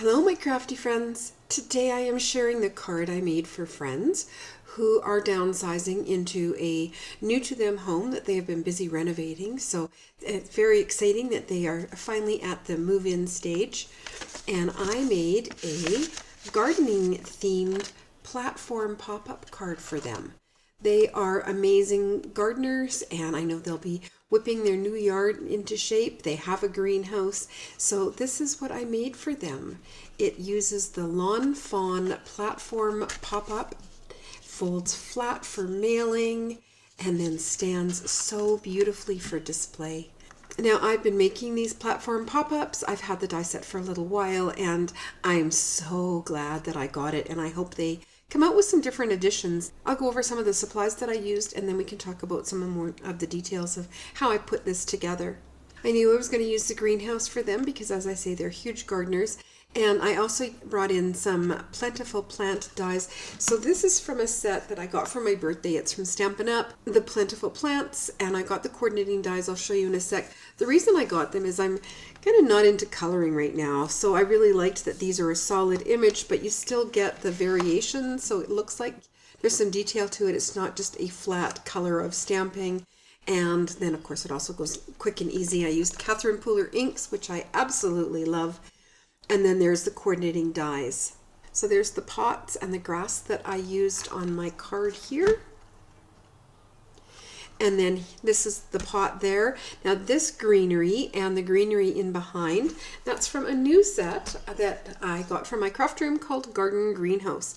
Hello my crafty friends. Today I am sharing the card I made for friends who are downsizing into a new to them home that they have been busy renovating. So it's very exciting that they are finally at the move-in stage. And I made a gardening themed platform pop-up card for them. They are amazing gardeners, and I know they'll be whipping their new yard into shape. They have a greenhouse, so this is what I made for them. It uses the Lawn Fawn platform pop-up, folds flat for mailing, and then stands so beautifully for display. Now, I've been making these platform pop-ups. I've had the die set for a little while, and I'm so glad that I got it, and I hope they come out with some different additions. I'll go over some of the supplies that I used, and then we can talk about some more of the details of how I put this together. I knew I was going to use the greenhouse for them because, as I say, they're huge gardeners. And I also brought in some plentiful plant dies. So this is from a set that I got for my birthday. It's from Stampin' Up, the plentiful plants, and I got the coordinating dies. I'll show you in a sec. The reason I got them is I'm kind of not into coloring right now. So I really liked that these are a solid image, but you still get the variation. So it looks like there's some detail to it. It's not just a flat color of stamping. And then of course it also goes quick and easy. I used Catherine Pooler inks, which I absolutely love. And then there's the coordinating dies. So there's the pots and the grass that I used on my card here. And then this is the pot there. Now this greenery and the greenery in behind, that's from a new set that I got from my craft room called Garden Greenhouse.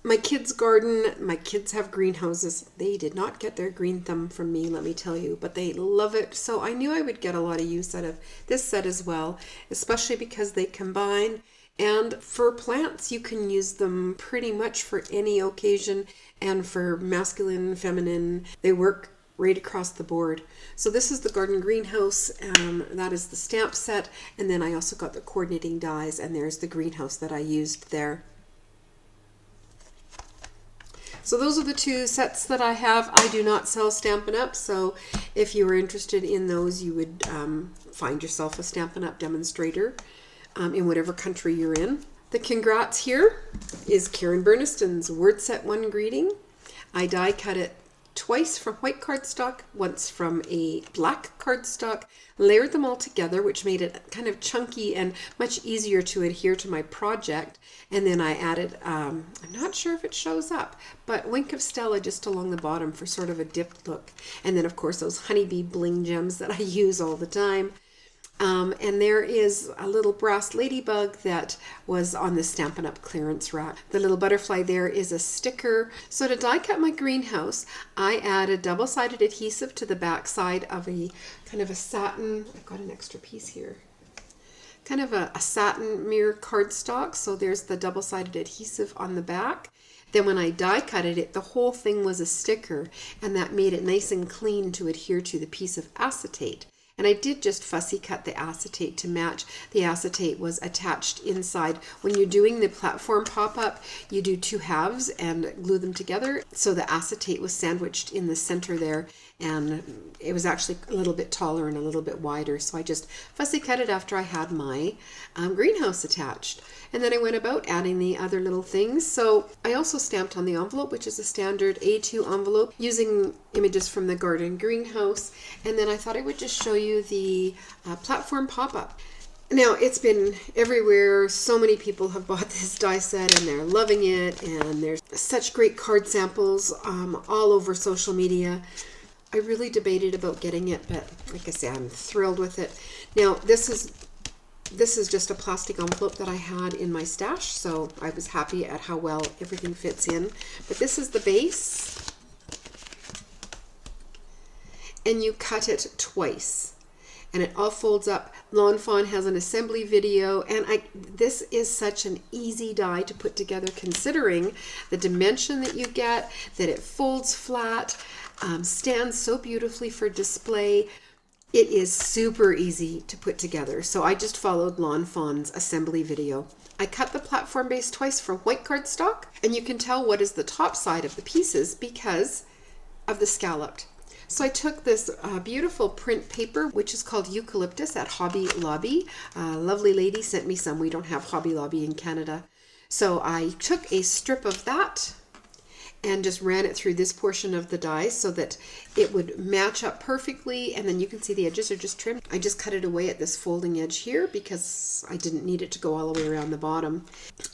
My kids garden, my kids have greenhouses. They did not get their green thumb from me, let me tell you, but they love it. So I knew I would get a lot of use out of this set as well, especially because they combine. And for plants, you can use them pretty much for any occasion, and for masculine, feminine, they work right across the board. So this is the Garden Greenhouse, that is the stamp set, and then I also got the coordinating dies, and there's the greenhouse that I used there. So those are the two sets that I have. I do not sell Stampin' Up, so if you were interested in those, you would find yourself a Stampin' Up demonstrator in whatever country you're in. The congrats here is Karen Burniston's Word Set 1 greeting. I die cut it twice from white cardstock, once from a black cardstock, layered them all together, which made it kind of chunky and much easier to adhere to my project. And then I added, I'm not sure if it shows up, but Wink of Stella just along the bottom for sort of a dipped look. And then of course those honeybee bling gems that I use all the time. And there is a little brass ladybug that was on the Stampin' Up clearance rack. The little butterfly there is a sticker. So to die cut my greenhouse, I added double-sided adhesive to the back side of a kind of a satin, I've got an extra piece here, kind of a satin mirror cardstock. So there's the double-sided adhesive on the back. Then when I die cut it, the whole thing was a sticker, and that made it nice and clean to adhere to the piece of acetate. And I did just fussy cut the acetate to match. The acetate was attached inside. When you're doing the platform pop-up, you do two halves and glue them together. So the acetate was sandwiched in the center there, and it was actually a little bit taller and a little bit wider. So I just fussy cut it after I had my greenhouse attached. And then I went about adding the other little things. So I also stamped on the envelope, which is a standard A2 envelope, using images from the Garden Greenhouse. And then I thought I would just show you the platform pop-up. Now, it's been everywhere. So many people have bought this die set and they're loving it. And there's such great card samples all over social media. I really debated about getting it, but like I say, I'm thrilled with it. Now, this is just a plastic envelope that I had in my stash, so I was happy at how well everything fits in. But this is the base, and you cut it twice, and it all folds up. Lawn Fawn has an assembly video, and this is such an easy die to put together, considering the dimension that you get, that it folds flat, stands so beautifully for display. It is super easy to put together. So I just followed Lawn Fawn's assembly video. I cut the platform base twice from white cardstock, and you can tell what is the top side of the pieces because of the scalloped. So I took this beautiful print paper, which is called Eucalyptus at Hobby Lobby. A lovely lady sent me some. We don't have Hobby Lobby in Canada. So I took a strip of that and just ran it through this portion of the die so that it would match up perfectly, and then you can see the edges are just trimmed. I just cut it away at this folding edge here because I didn't need it to go all the way around the bottom.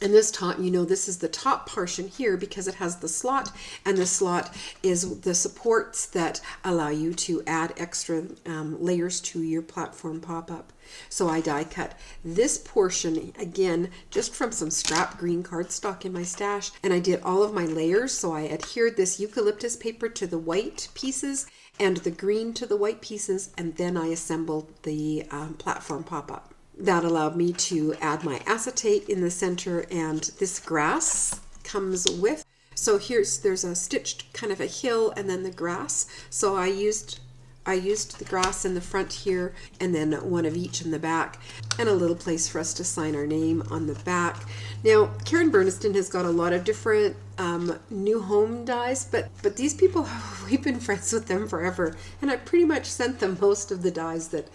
And this top, you know, this is the top portion here because it has the slot, and the slot is the supports that allow you to add extra layers to your platform pop-up. So I die cut this portion again just from some scrap green cardstock in my stash, and I did all of my layers. So I adhered this eucalyptus paper to the white pieces and the green to the white pieces, and then I assembled the platform pop-up. That allowed me to add my acetate in the center, and this grass comes with. So there's a stitched kind of a hill and then the grass. So I used the grass in the front here, and then one of each in the back, and a little place for us to sign our name on the back. Now, Karen Burniston has got a lot of different new home dies, but these people, we've been friends with them forever, and I pretty much sent them most of the dies that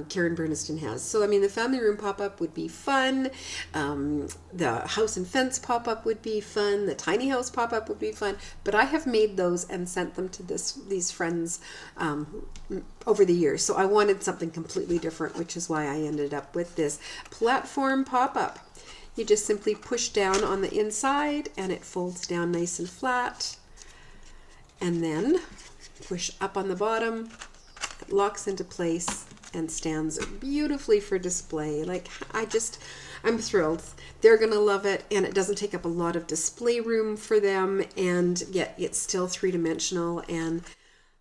Karen Burniston has. So, I mean, the family room pop-up would be fun. The house and fence pop-up would be fun. The tiny house pop-up would be fun. But I have made those and sent them to these friends over the years. So I wanted something completely different, which is why I ended up with this platform pop-up. You just simply push down on the inside and it folds down nice and flat. And then push up on the bottom. It locks into place and stands beautifully for display. Like, I'm thrilled. They're gonna love it, and it doesn't take up a lot of display room for them, and yet it's still three-dimensional, and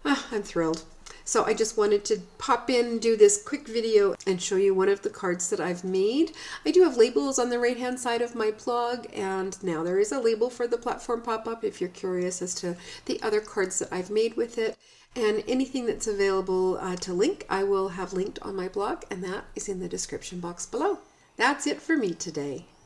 I'm thrilled. So I just wanted to pop in, do this quick video and show you one of the cards that I've made. I do have labels on the right hand side of my blog, and now there is a label for the platform pop-up if you're curious as to the other cards that I've made with it. And anything that's available to link, I will have linked on my blog, and that is in the description box below. That's it for me today.